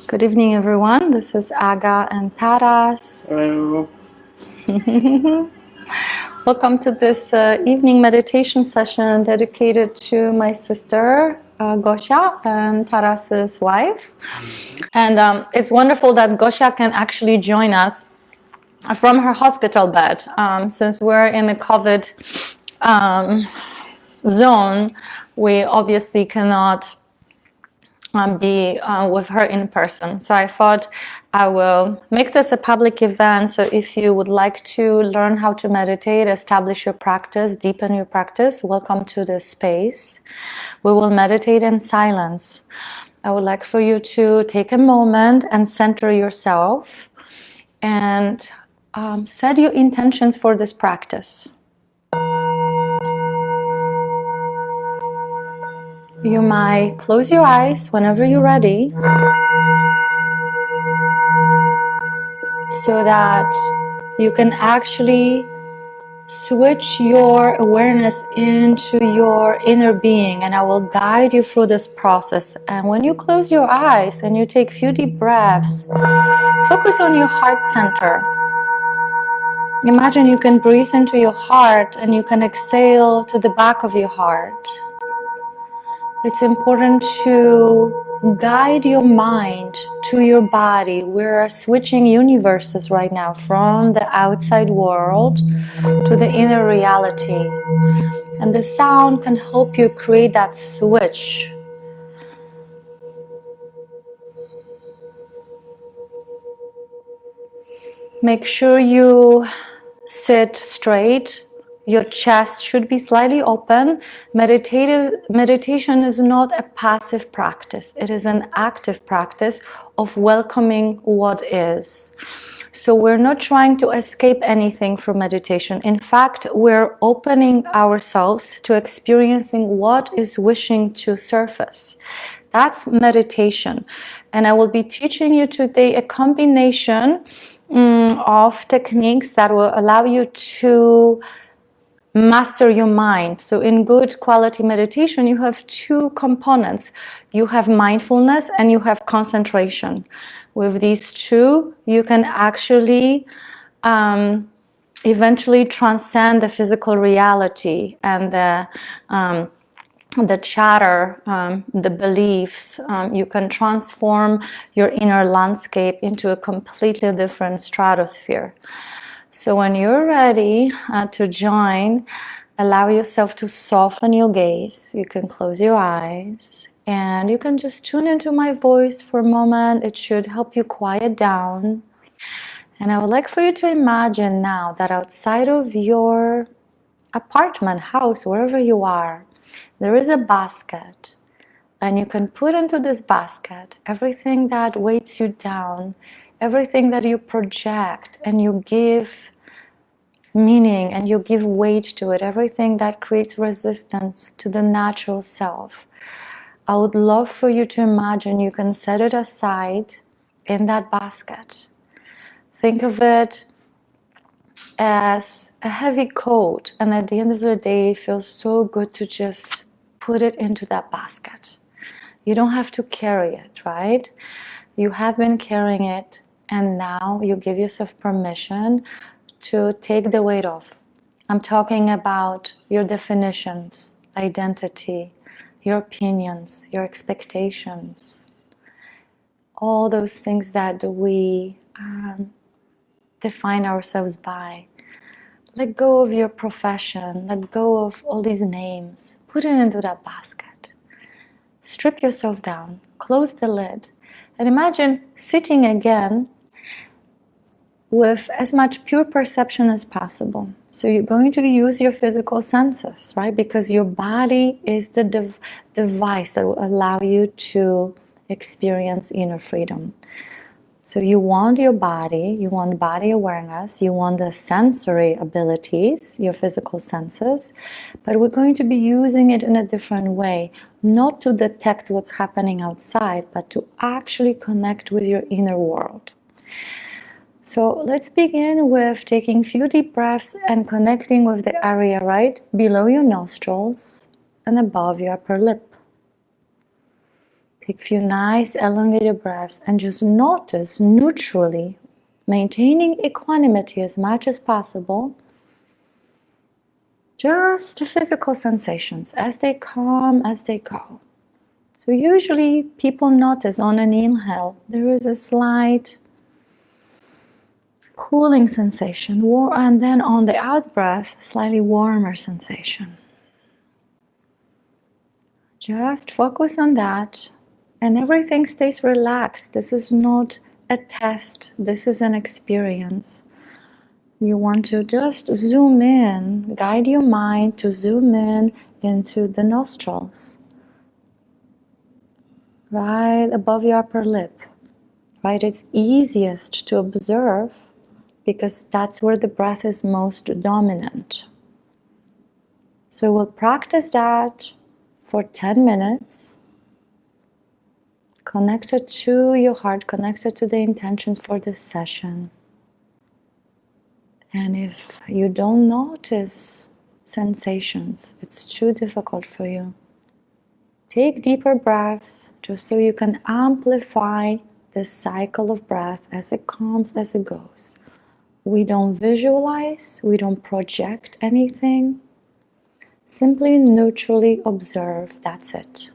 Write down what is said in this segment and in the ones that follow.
Good evening, everyone. This is Aga and Taras. Hello. Welcome to this evening meditation session dedicated to my sister, Gosha, and Taras's wife. And it's wonderful that Gosha can actually join us from her hospital bed. Since we're in a COVID zone, we obviously cannot be with her in person. So I thought I will make this a public event. So if you would like to learn how to meditate, establish your practice, deepen your practice, welcome to this space. We will meditate in silence. I would like for you to take a moment and center yourself and set your intentions for this practice. You might close your eyes whenever you're ready, so that you can actually switch your awareness into your inner being, and I will guide you through this process. And when you close your eyes and you take a few deep breaths, focus on your heart center. Imagine you can breathe into your heart and you can exhale to the back of your heart. It's important to guide your mind to your body. We're switching universes right now from the outside world to the inner reality. And the sound can help you create that switch. Make sure you sit straight. Your chest should be slightly open. Meditation is not a passive practice. It is an active practice of welcoming what is. So we're not trying to escape anything from meditation. In fact, we're opening ourselves to experiencing what is wishing to surface. That's meditation. And I will be teaching you today a combination of techniques that will allow you to master your mind. So in good quality meditation, you have two components. You have mindfulness and you have concentration. With these two, you can actually eventually transcend the physical reality and the chatter, the beliefs. You can transform your inner landscape into a completely different stratosphere. So when you're ready to join, allow yourself to soften your gaze. You can close your eyes and you can just tune into my voice for a moment. It should help you quiet down. And I would like for you to imagine now that outside of your apartment, house, wherever you are, there is a basket. And you can put into this basket everything that weights you down, everything that you project and you give meaning and you give weight to it, everything that creates resistance to the natural self. I would love for you to imagine you can set it aside in that basket. Think of it as a heavy coat, and at the end of the day, it feels so good to just put it into that basket. You don't have to carry it, right? You have been carrying it, and now you give yourself permission to take the weight off. I'm talking about your definitions, identity, your opinions, your expectations, all those things that we define ourselves by. Let go of your profession, let go of all these names, put it into that basket. Strip yourself down, close the lid, and imagine sitting again with as much pure perception as possible. So you're going to use your physical senses, right? Because your body is the device that will allow you to experience inner freedom. So you want your body, you want body awareness, you want the sensory abilities, your physical senses, but we're going to be using it in a different way, not to detect what's happening outside, but to actually connect with your inner world. So let's begin with taking a few deep breaths and connecting with the area right below your nostrils and above your upper lip. Take a few nice elongated breaths and just notice neutrally, maintaining equanimity as much as possible, just the physical sensations as they come, as they go. So usually people notice on an inhale, there is a slight cooling sensation, and then on the out breath, slightly warmer sensation. Just focus on that and everything stays relaxed. This is not a test, this is an experience. You want to just zoom in, guide your mind to zoom in into the nostrils, right above your upper lip. Right, it's easiest to observe because that's where the breath is most dominant. So we'll practice that for 10 minutes, connected to your heart, connected to the intentions for this session. And if you don't notice sensations, it's too difficult for you, take deeper breaths just so you can amplify the cycle of breath as it comes, as it goes. We don't visualize, we don't project anything. Simply neutrally observe, that's it.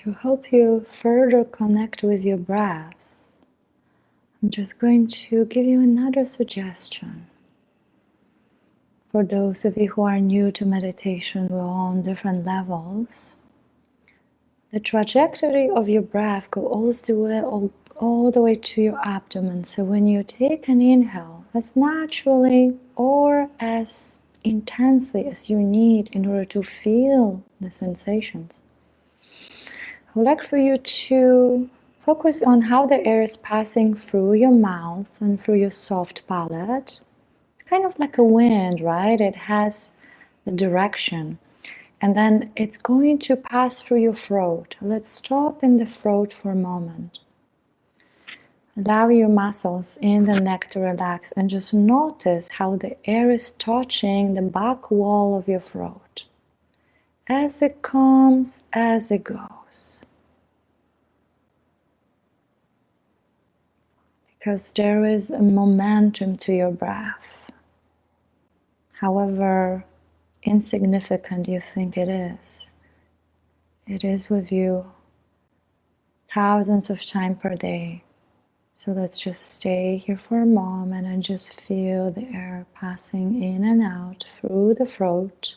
To help you further connect with your breath, I'm just going to give you another suggestion. For those of you who are new to meditation, we're on different levels. The trajectory of your breath goes all the way to your abdomen. So when you take an inhale, as naturally or as intensely as you need in order to feel the sensations, I would like for you to focus on how the air is passing through your mouth and through your soft palate. It's kind of like a wind, right? It has the direction. And then it's going to pass through your throat. Let's stop in the throat for a moment. Allow your muscles in the neck to relax and just notice how the air is touching the back wall of your throat. As it comes, as it goes. Because there is a momentum to your breath. However insignificant you think it is with you thousands of times per day. So let's just stay here for a moment and just feel the air passing in and out through the throat.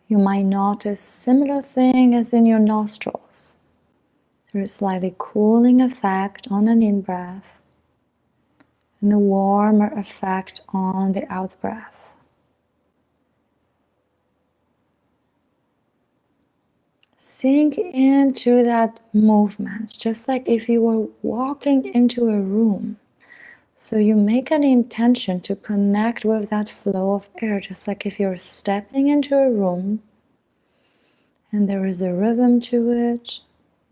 You might notice similar thing as in your nostrils. There is slightly cooling effect on an in-breath and a warmer effect on the out-breath. Sink into that movement, just like if you were walking into a room. So you make an intention to connect with that flow of air, just like if you're stepping into a room and there is a rhythm to it,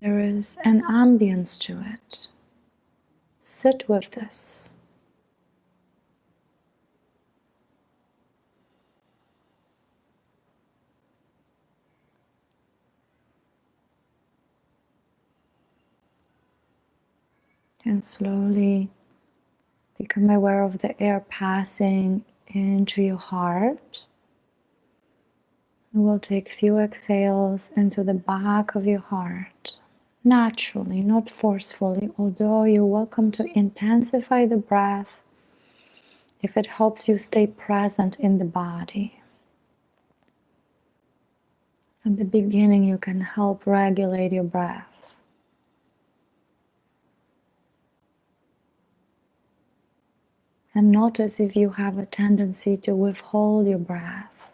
there is an ambience to it. Sit with this. And slowly Become aware of the air passing into your heart. And we'll take a few exhales into the back of your heart. Naturally, not forcefully, although you're welcome to intensify the breath if it helps you stay present in the body. At the beginning, you can help regulate your breath. And notice if you have a tendency to withhold your breath,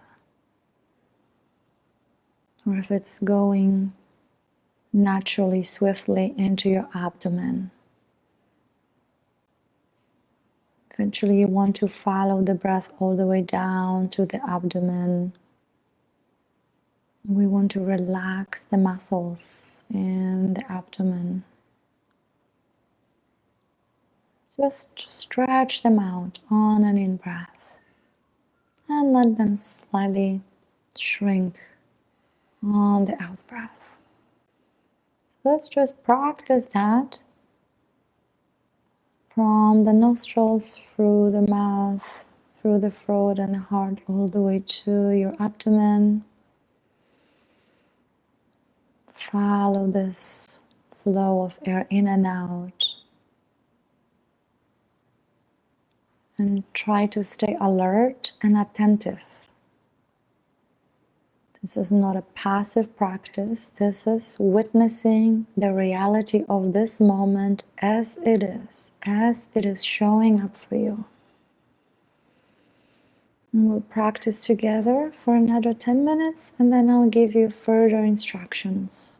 or if it's going naturally, swiftly into your abdomen. Eventually, you want to follow the breath all the way down to the abdomen. We want to relax the muscles in the abdomen. Just stretch them out on an in-breath and let them slightly shrink on the out-breath. So let's just practice that from the nostrils, through the mouth, through the throat and the heart, all the way to your abdomen. Follow this flow of air in and out. And try to stay alert and attentive. This is not a passive practice. This is witnessing the reality of this moment as it is showing up for you. And we'll practice together for another 10 minutes, and then I'll give you further instructions.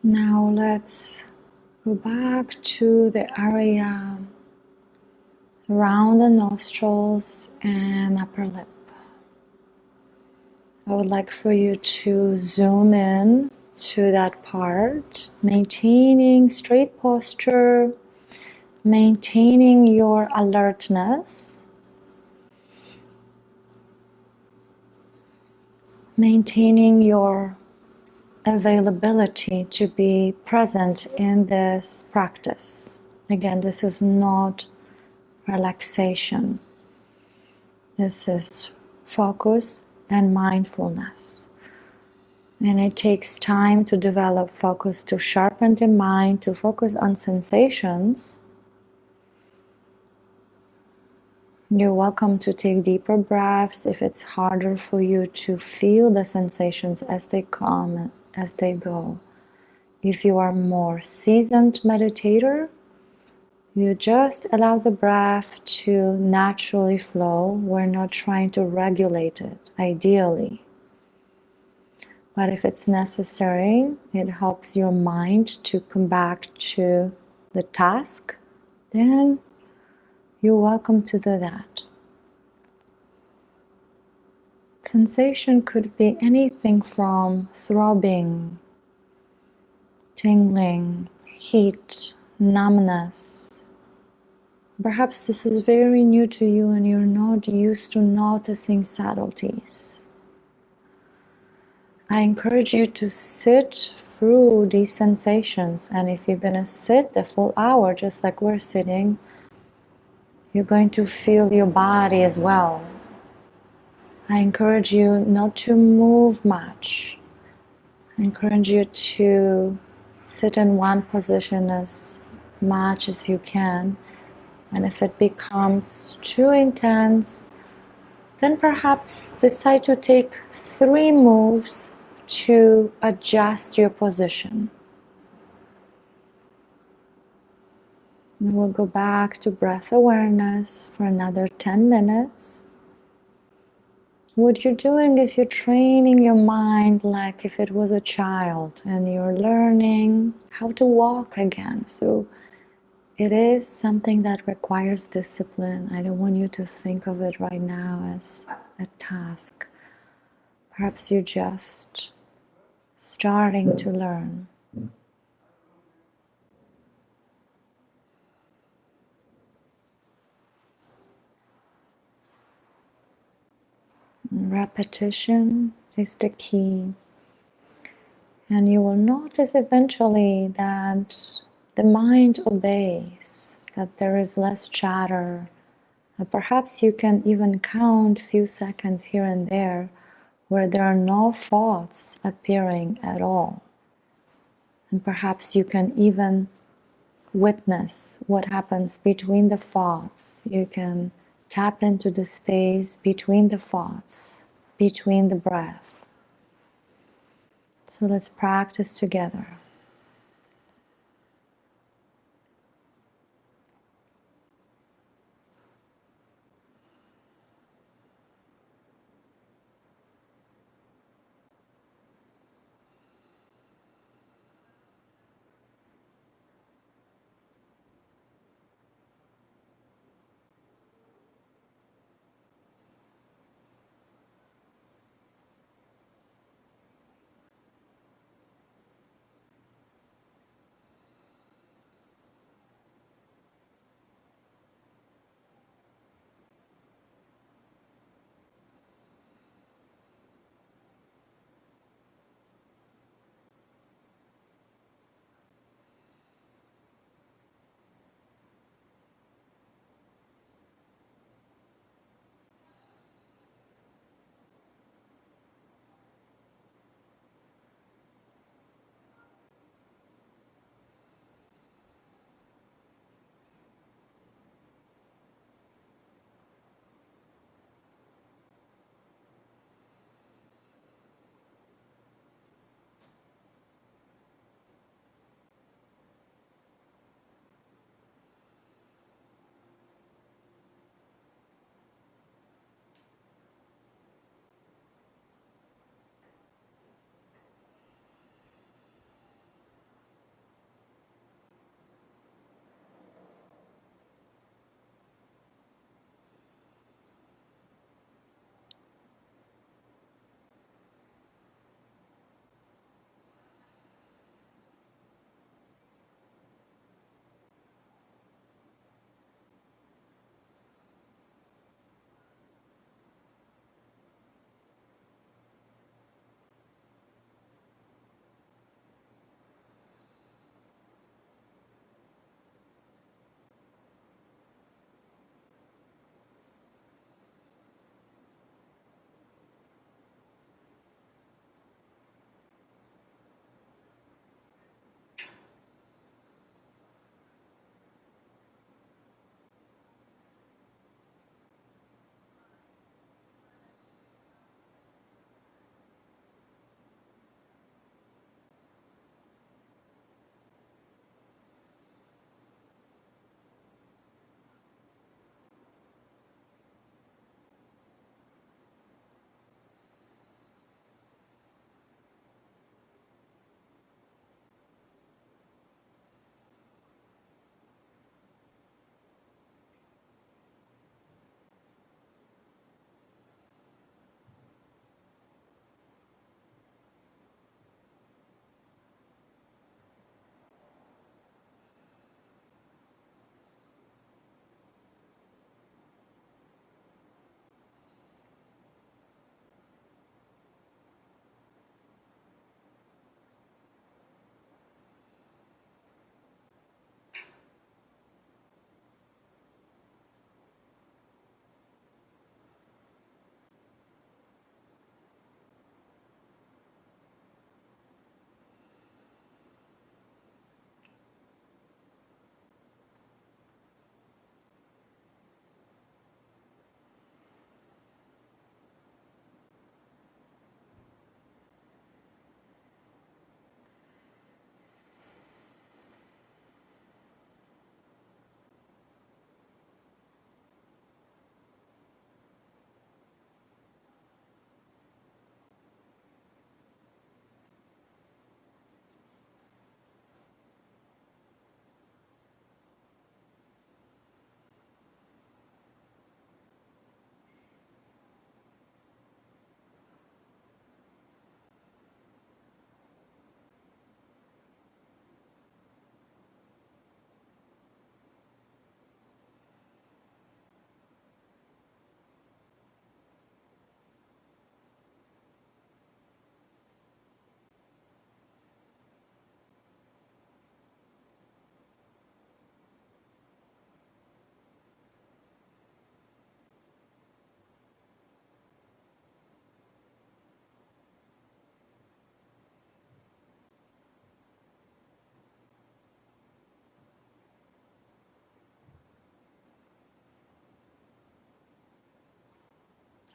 Now let's go back to the area around the nostrils and upper lip. I would like for you to zoom in to that part, maintaining straight posture, maintaining your alertness, maintaining your availability to be present in this practice. Again, this is not relaxation. This is focus and mindfulness. And it takes time to develop focus, to sharpen the mind, to focus on sensations. You're welcome to take deeper breaths if it's harder for you to feel the sensations as they come, as they go. If you are more seasoned meditator, you just allow the breath to naturally flow. We're not trying to regulate it, ideally. But if it's necessary, it helps your mind to come back to the task, then you're welcome to do that. Sensation could be anything from throbbing, tingling, heat, numbness. Perhaps this is very new to you and you're not used to noticing subtleties. I encourage you to sit through these sensations, and if you're going to sit the full hour just like we're sitting, you're going to feel your body as well. I encourage you not to move much. I encourage you to sit in one position as much as you can, and if it becomes too intense, then perhaps decide to take 3 moves to adjust your position. And we'll go back to breath awareness for another 10 minutes. What you're doing is you're training your mind like if it was a child and you're learning how to walk again. So it is something that requires discipline. I don't want you to think of it right now as a task. Perhaps you're just starting to learn. Repetition is the key. And you will notice eventually that the mind obeys, that there is less chatter. And perhaps you can even count a few seconds here and there where there are no thoughts appearing at all. And perhaps you can even witness what happens between the thoughts. You can tap into the space between the thoughts, between the breath. So let's practice together.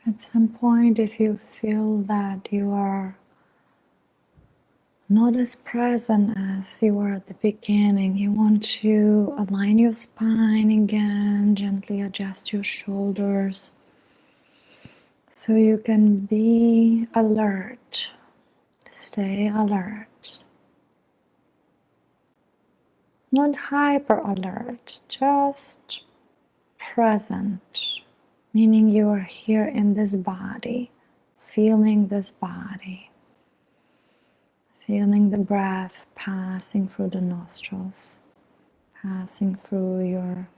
At some point, if you feel that you are not as present as you were at the beginning, you want to align your spine again, gently adjust your shoulders so you can be alert, stay alert. Not hyper alert, just present, meaning you are here in this body, feeling this body. Feeling the breath passing through the nostrils, passing through your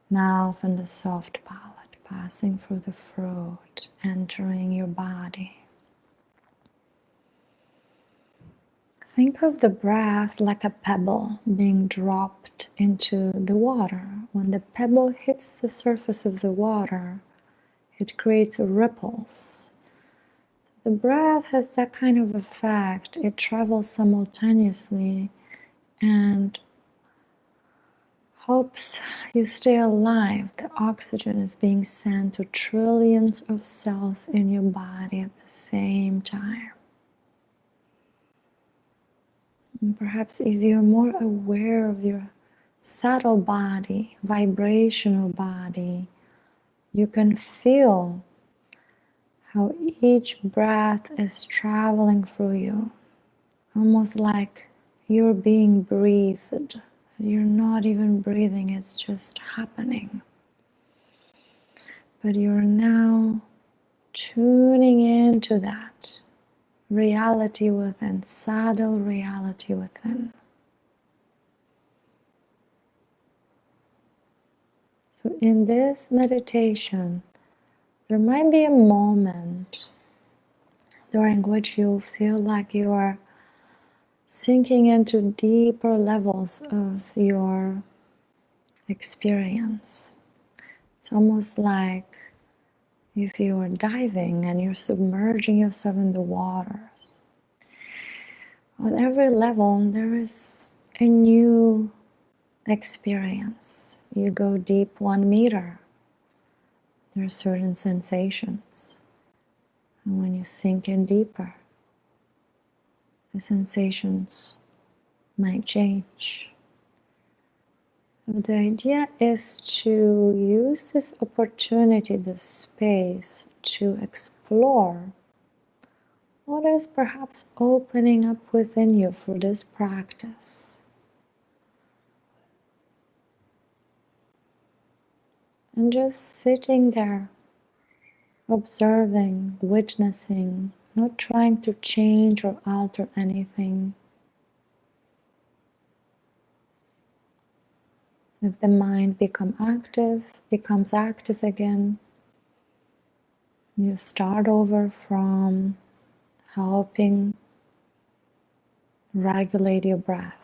mouth and the soft palate, passing through the throat, entering your body. Think of the breath like a pebble being dropped into the water. When the pebble hits the surface of the water, it creates ripples. The breath has that kind of effect. It travels simultaneously and helps you stay alive. The oxygen is being sent to trillions of cells in your body at the same time. And perhaps if you're more aware of your subtle body, vibrational body, you can feel how each breath is traveling through you, almost like you're being breathed. You're not even breathing, it's just happening. But you're now tuning into that reality within, subtle reality within. So in this meditation, there might be a moment during which you feel like you are sinking into deeper levels of your experience. It's almost like if you are diving and you're submerging yourself in the waters. On every level, there is a new experience. You go deep 1 meter, there are certain sensations. And when you sink in deeper, the sensations might change. The idea is to use this opportunity, this space, to explore what is perhaps opening up within you for this practice. And just sitting there, observing, witnessing, not trying to change or alter anything. If the mind becomes active again, you start over from helping regulate your breath.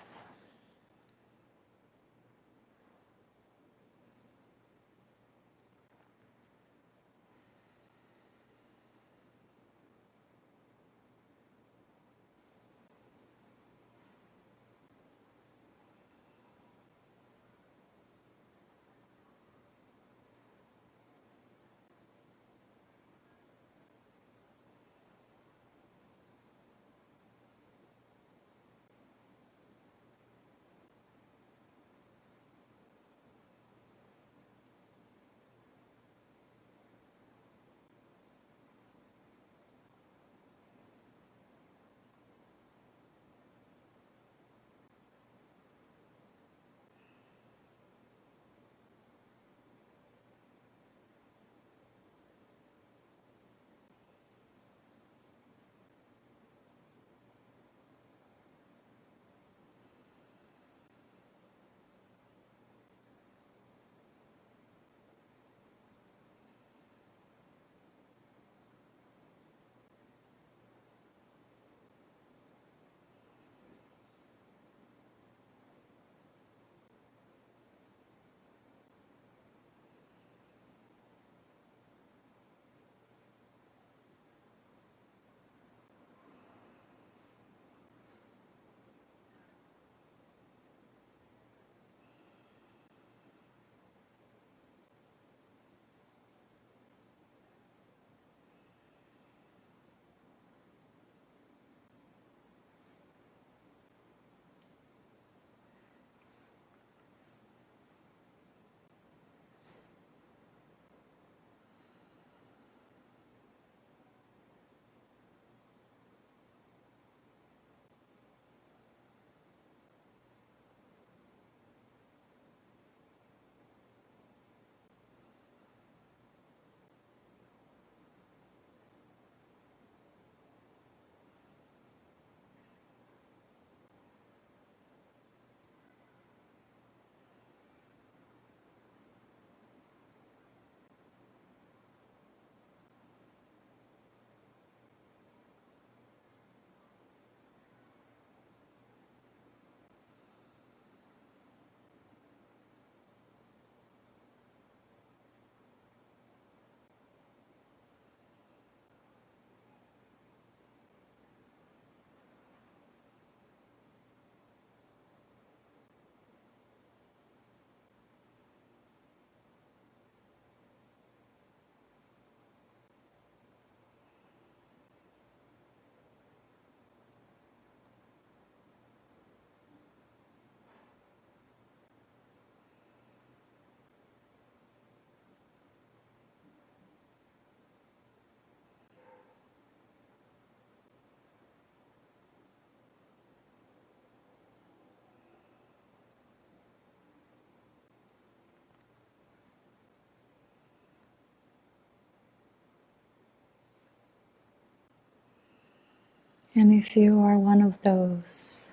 And if you are one of those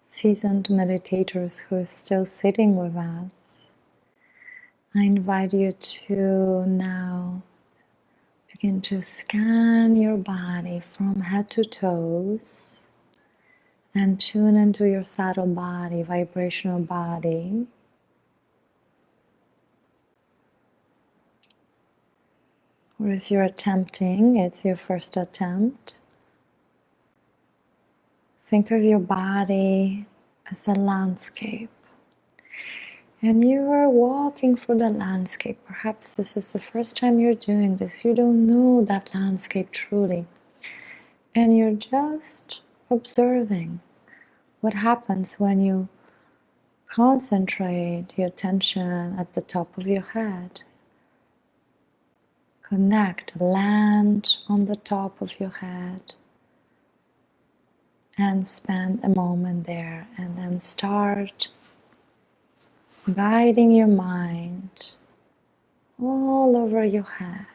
seasoned meditators who is still sitting with us, I invite you to now begin to scan your body from head to toes and tune into your subtle body, vibrational body. Or if you're attempting, it's your first attempt. Think of your body as a landscape. And you are walking through the landscape. Perhaps this is the first time you're doing this. You don't know that landscape truly. And you're just observing what happens when you concentrate your attention at the top of your head. Connect, land on the top of your head. And spend a moment there. And then start guiding your mind all over your head.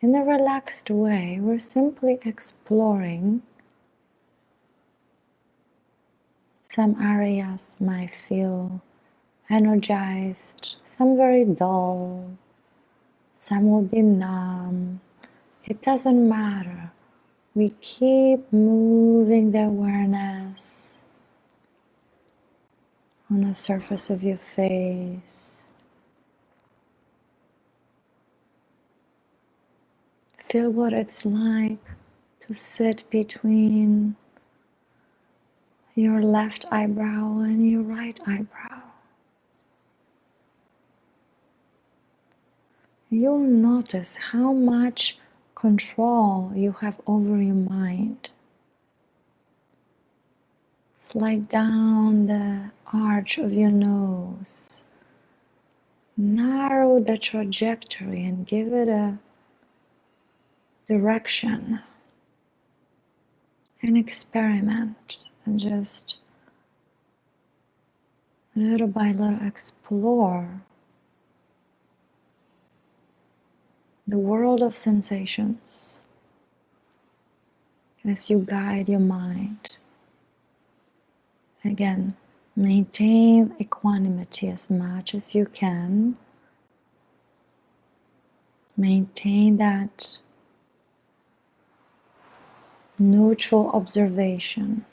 In a relaxed way, we're simply exploring. Some areas might feel energized, some very dull, some will be numb. It doesn't matter. We keep moving the awareness on the surface of your face. Feel what it's like to sit between your left eyebrow and your right eyebrow. You'll notice how much control you have over your mind. Slide down the arch of your nose. Narrow the trajectory and give it a direction. And experiment and just little by little explore the world of sensations as you guide your mind. Again, maintain equanimity as much as you can. Maintain that neutral observation.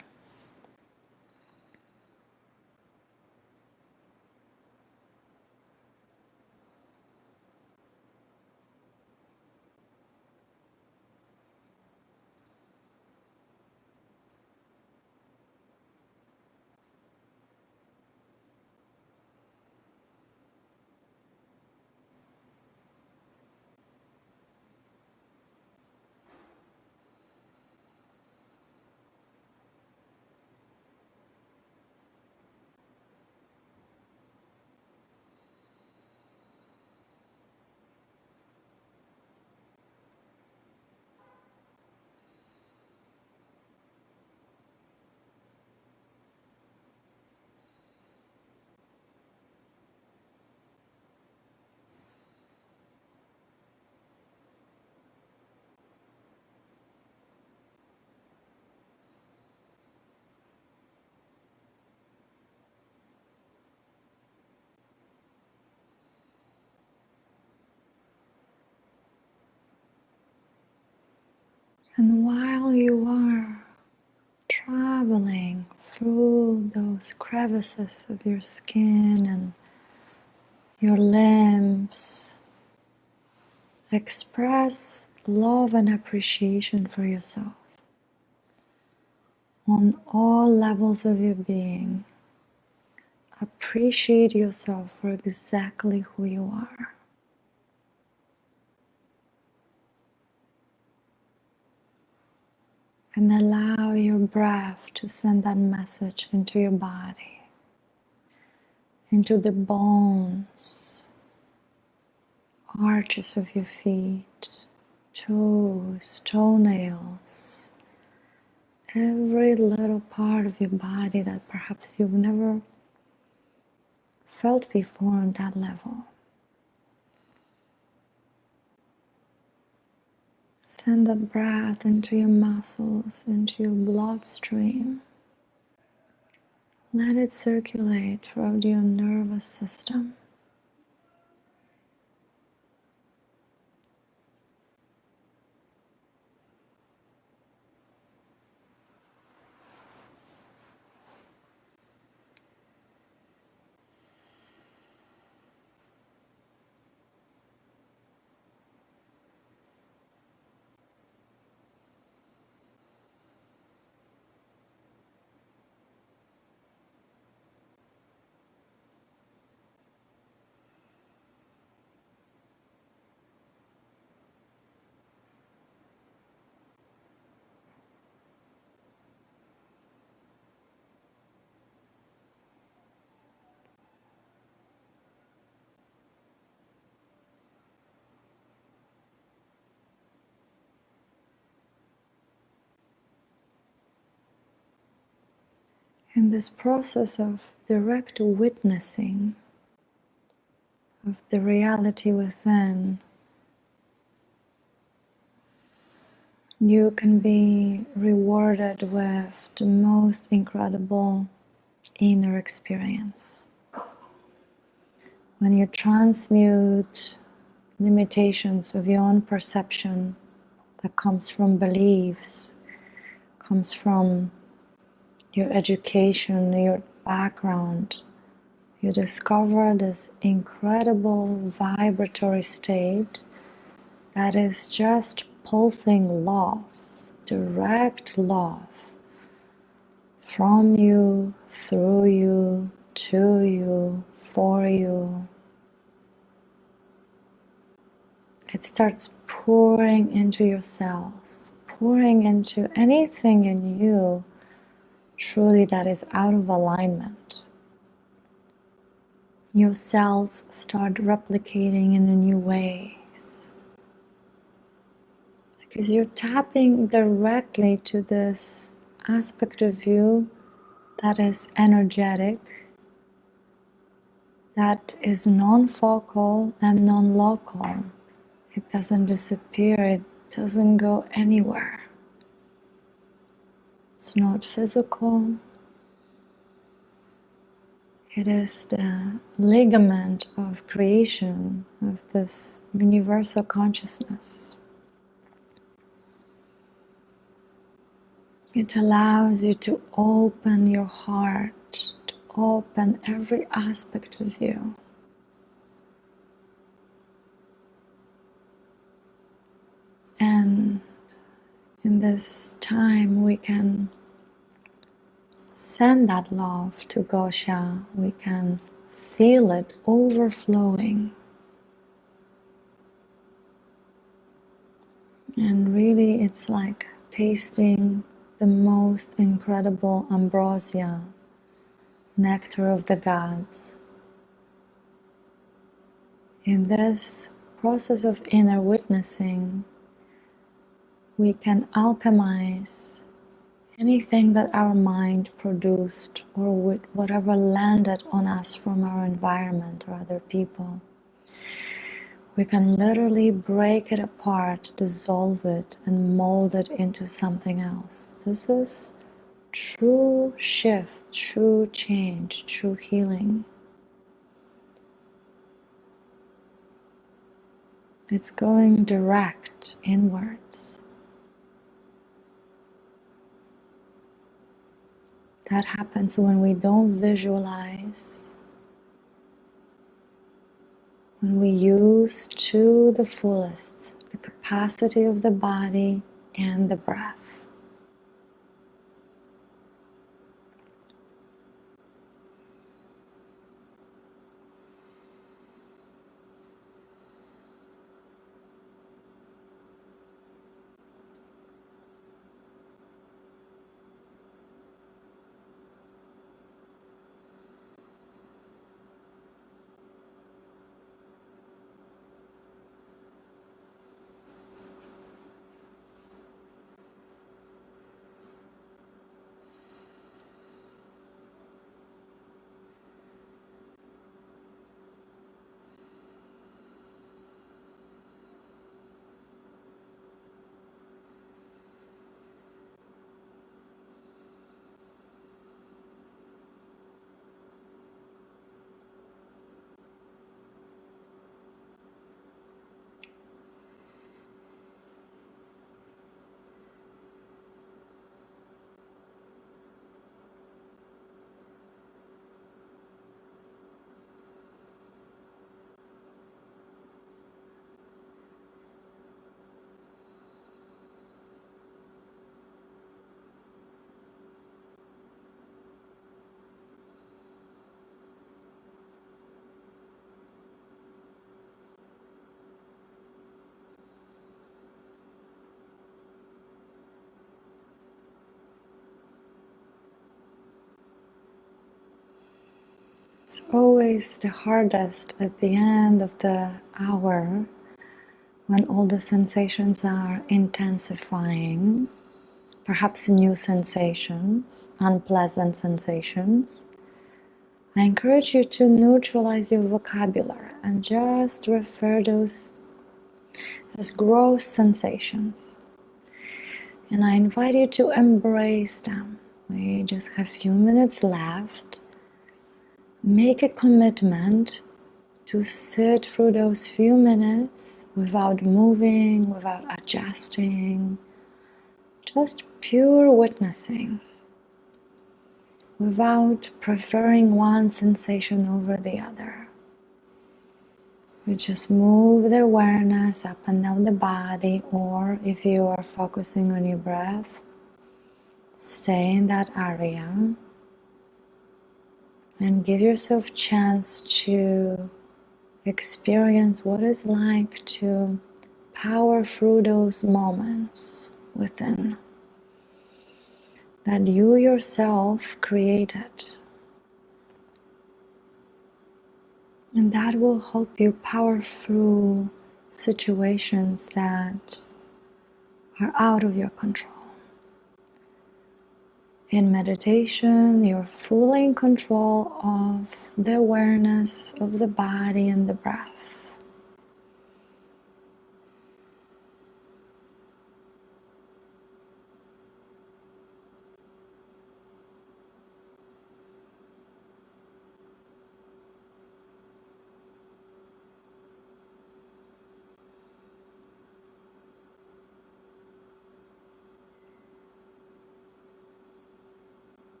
And while you are traveling through those crevices of your skin and your limbs, express love and appreciation for yourself on all levels of your being. Appreciate yourself for exactly who you are. And allow your breath to send that message into your body, into the bones, arches of your feet, toes, toenails, every little part of your body that perhaps you've never felt before on that level. Send the breath into your muscles, into your bloodstream. Let it circulate throughout your nervous system. In this process of direct witnessing of the reality within, you can be rewarded with the most incredible inner experience. When you transmute limitations of your own perception that comes from beliefs, comes from your education, your background, you discover this incredible vibratory state that is just pulsing love, direct love from you, through you, to you, for you. It starts pouring into your cells, pouring into anything in you truly that is out of alignment. Your cells start replicating in a new ways because you're tapping directly to this aspect of you that is energetic, that is non-focal and non-local. It doesn't disappear, it doesn't go anywhere. It's not physical. It is the ligament of creation, of this universal consciousness. It allows you to open your heart, to open every aspect of you. And in this time we can send that love to Gosha. We can feel it overflowing. And really it's like tasting the most incredible ambrosia, nectar of the gods. In this process of inner witnessing, we can alchemize anything that our mind produced or whatever landed on us from our environment or other people. We can literally break it apart, dissolve it, and mold it into something else. This is true shift, true change, true healing. It's going direct inwards. That happens when we don't visualize, when we use to the fullest the capacity of the body and the breath. It's always the hardest at the end of the hour when all the sensations are intensifying, perhaps new sensations, unpleasant sensations. I encourage you to neutralize your vocabulary and just refer those as gross sensations. And I invite you to embrace them. We just have a few minutes left. Make a commitment to sit through those few minutes without moving, without adjusting, just pure witnessing, without preferring one sensation over the other. You just move the awareness up and down the body, or if you are focusing on your breath, stay in that area and give yourself a chance to experience what it's like to power through those moments within that you yourself created. And that will help you power through situations that are out of your control. In meditation, you're fully in control of the awareness of the body and the breath.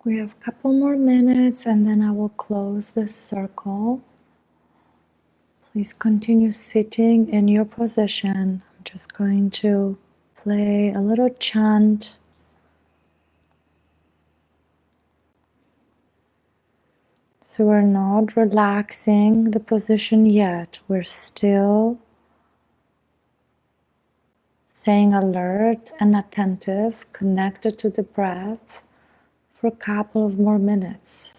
We have a couple more minutes and then I will close this circle. Please continue sitting in your position. I'm just going to play a little chant. So we're not relaxing the position yet. We're still staying alert and attentive, connected to the breath for a couple of more minutes.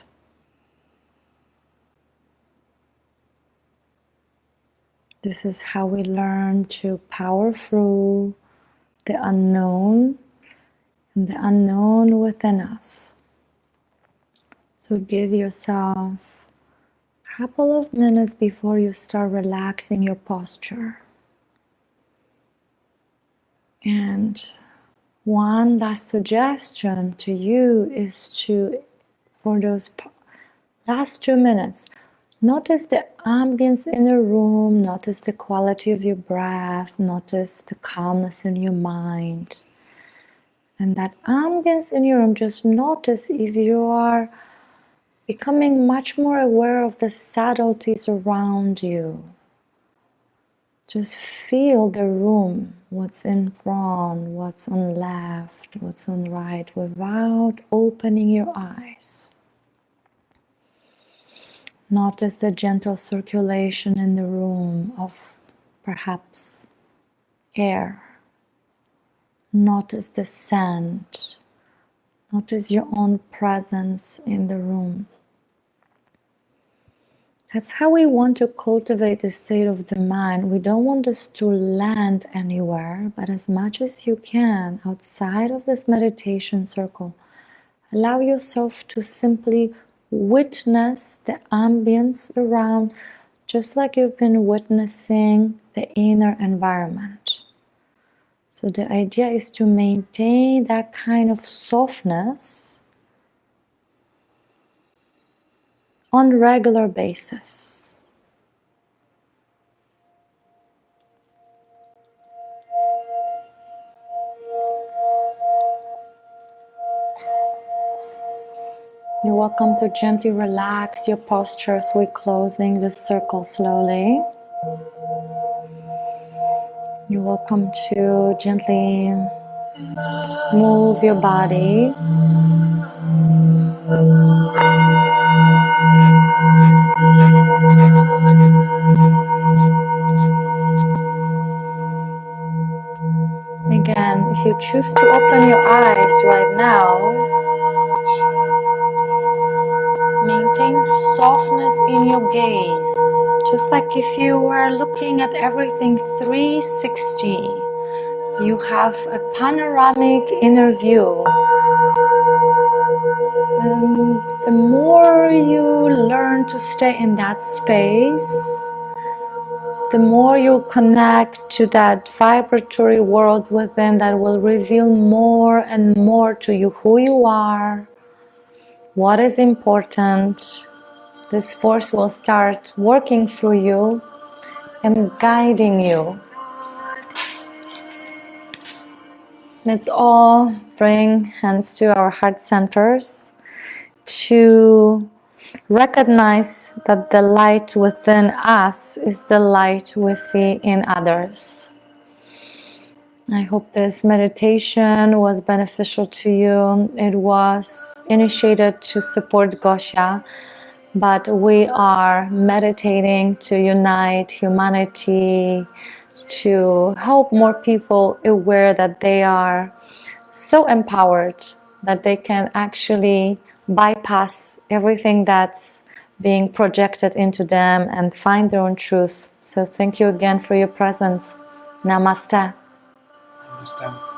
This is how we learn to power through the unknown and the unknown within us. So give yourself a couple of minutes before you start relaxing your posture. And one last suggestion to you is to, for those last 2 minutes, notice the ambience in the room, notice the quality of your breath, notice the calmness in your mind. And that ambience in your room, just notice if you are becoming much more aware of the subtleties around you. Just feel the room, what's in front, what's on left, what's on right, without opening your eyes. Notice the gentle circulation in the room of perhaps air. Notice the scent. Notice your own presence in the room. That's how we want to cultivate the state of the mind. We don't want us to land anywhere, but as much as you can, outside of this meditation circle, allow yourself to simply witness the ambience around, just like you've been witnessing the inner environment. So the idea is to maintain that kind of softness on a regular basis. You're welcome to gently relax your posture as we're closing the circle slowly. You're welcome to gently move your body. Again, if you choose to open your eyes right now, maintain softness in your gaze, just like if you were looking at everything 360. You have a panoramic inner view. And the more you learn to stay in that space, the more you connect to that vibratory world within that will reveal more and more to you who you are, what is important. This force will start working through you and guiding you. Let's all bring hands to our heart centers to recognize that the light within us is the light we see in others. I hope this meditation was beneficial to you. It was initiated to support Gosha, but we are meditating to unite humanity, to help more people aware that they are so empowered that they can actually bypass everything that's being projected into them and find their own truth. So thank you again for your presence. Namaste. Namaste.